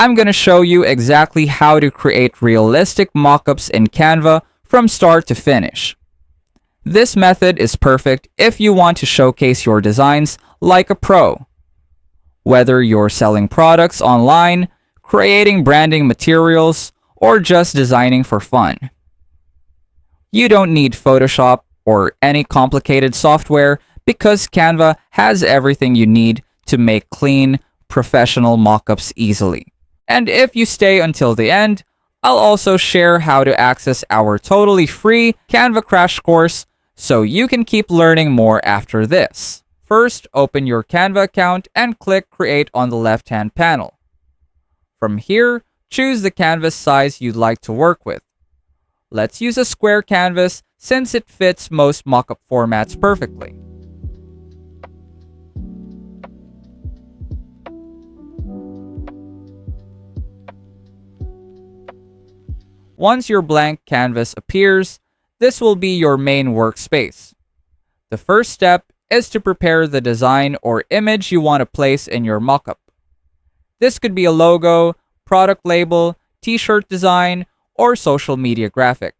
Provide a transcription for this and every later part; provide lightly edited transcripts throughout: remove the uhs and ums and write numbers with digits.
I'm going to show you exactly how to create realistic mockups in Canva from start to finish. This method is perfect if you want to showcase your designs like a pro. Whether you're selling products online, creating branding materials, or just designing for fun. You don't need Photoshop or any complicated software because Canva has everything you need to make clean, professional mockups easily. And if you stay until the end, I'll also share how to access our totally free Canva crash course so you can keep learning more after this. First, open your Canva account and click Create on the left-hand panel. From here, choose the canvas size you'd like to work with. Let's use a square canvas since it fits most mockup formats perfectly. Once your blank canvas appears, this will be your main workspace. The first step is to prepare the design or image you want to place in your mockup. This could be a logo, product label, t-shirt design, or social media graphic.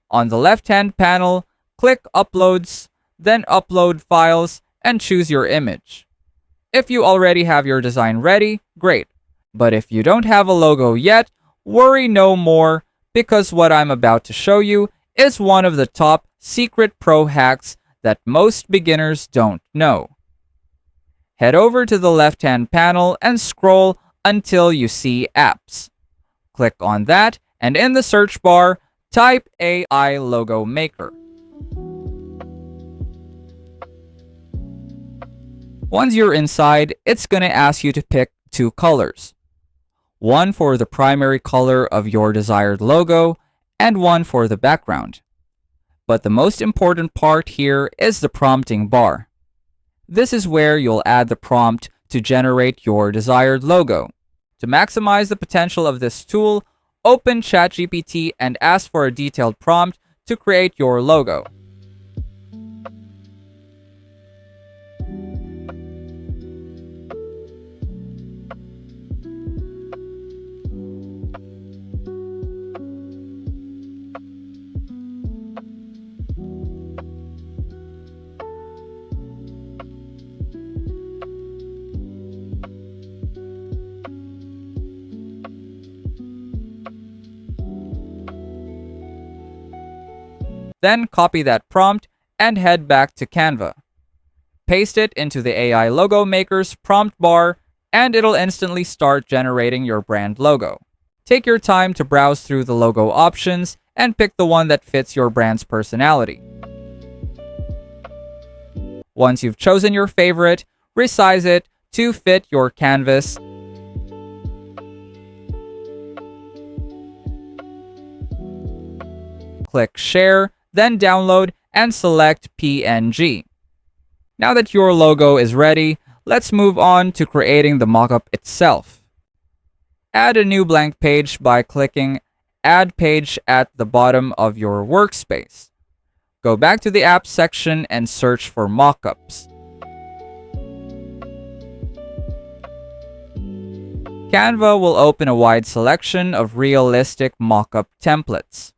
On the left-hand panel, click Uploads, then Upload Files, and choose your image. If you already have your design ready, great. But if you don't have a logo yet, worry no more because what I'm about to show you is one of the top secret pro hacks that most beginners don't know. Head over to the left-hand panel and scroll until you see Apps. Click on that, and in the search bar, type AI Logo Maker. Once you're inside, it's going to ask you to pick two colors. One for the primary color of your desired logo, and one for the background. But the most important part here is the prompting bar. This is where you'll add the prompt to generate your desired logo. To maximize the potential of this tool, open ChatGPT and ask for a detailed prompt to create your logo. Then copy that prompt and head back to Canva. Paste it into the AI Logo Maker's prompt bar and it'll instantly start generating your brand logo. Take your time to browse through the logo options and pick the one that fits your brand's personality. Once you've chosen your favorite, resize it to fit your canvas. Click Share, then download and select PNG. Now that your logo is ready, let's move on to creating the mockup itself. Add a new blank page by clicking Add Page at the bottom of your workspace. Go back to the Apps section and search for Mockups. Canva will open a wide selection of realistic mockup templates.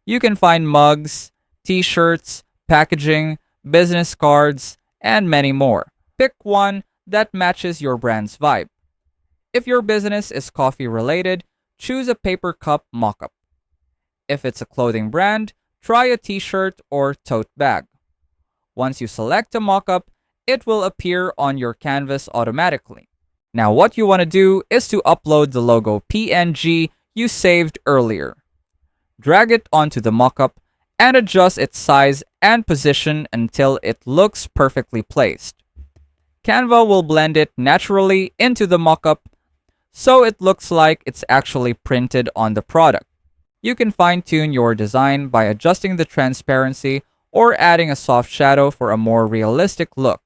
You can find mugs, t-shirts, packaging, business cards, and many more. Pick one that matches your brand's vibe. If your business is coffee related, choose a paper cup mockup. If it's a clothing brand, try a t-shirt or tote bag. Once you select a mockup, it will appear on your canvas automatically. Now what you want to do is to upload the logo PNG you saved earlier. Drag it onto the mockup and adjust its size and position until it looks perfectly placed. Canva will blend it naturally into the mockup so it looks like it's actually printed on the product. You can fine-tune your design by adjusting the transparency or adding a soft shadow for a more realistic look.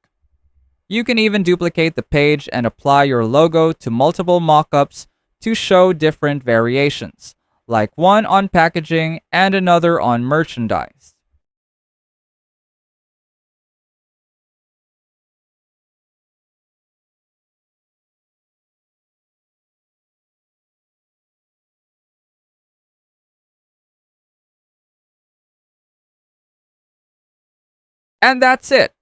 You can even duplicate the page and apply your logo to multiple mockups to show different variations, like one on packaging and another on merchandise. And that's it.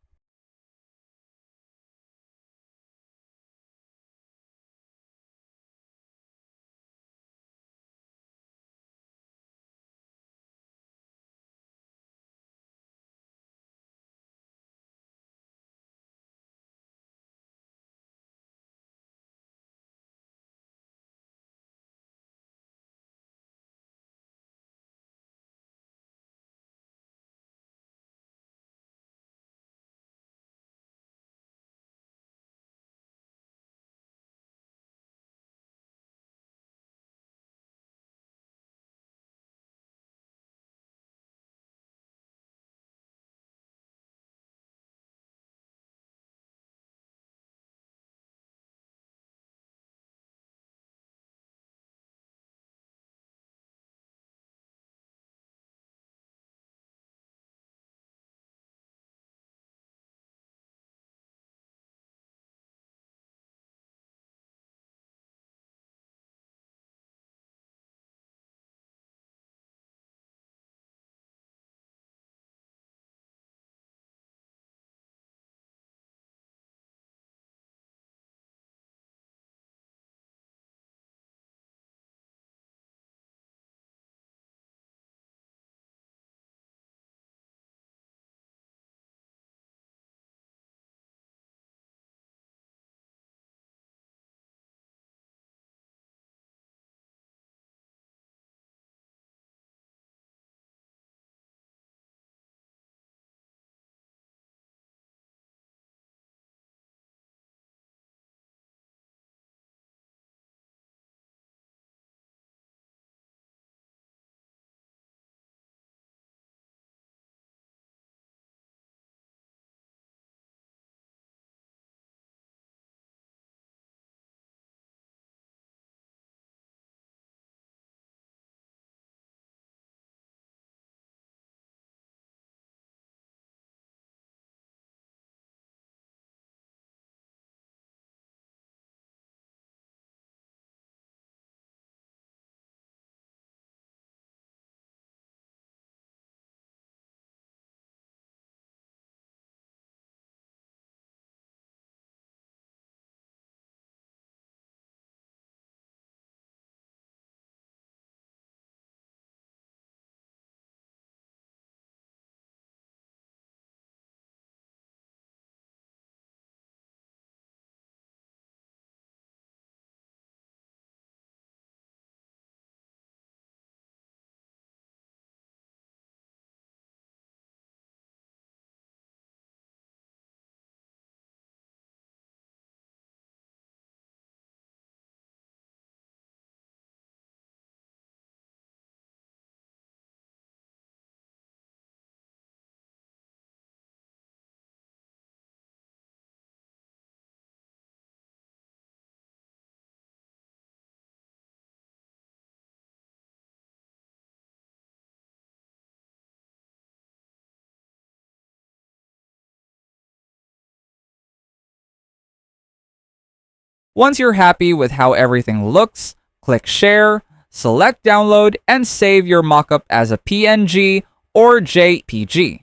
Once you're happy with how everything looks, click Share, select Download, and save your mockup as a PNG or JPG.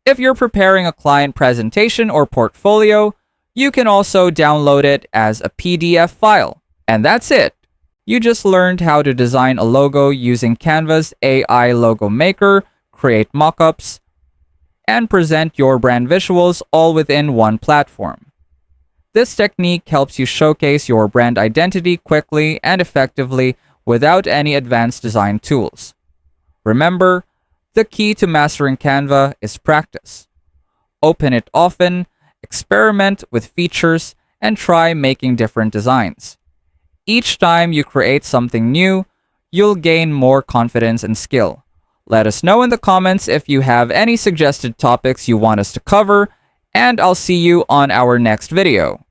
If you're preparing a client presentation or portfolio, you can also download it as a PDF file. And that's it. You just learned how to design a logo using Canva's AI Logo Maker, create mockups, and present your brand visuals all within one platform. This technique helps you showcase your brand identity quickly and effectively without any advanced design tools. Remember, the key to mastering Canva is practice. Open it often, experiment with features, and try making different designs. Each time you create something new, you'll gain more confidence and skill. Let us know in the comments if you have any suggested topics you want us to cover, and I'll see you on our next video.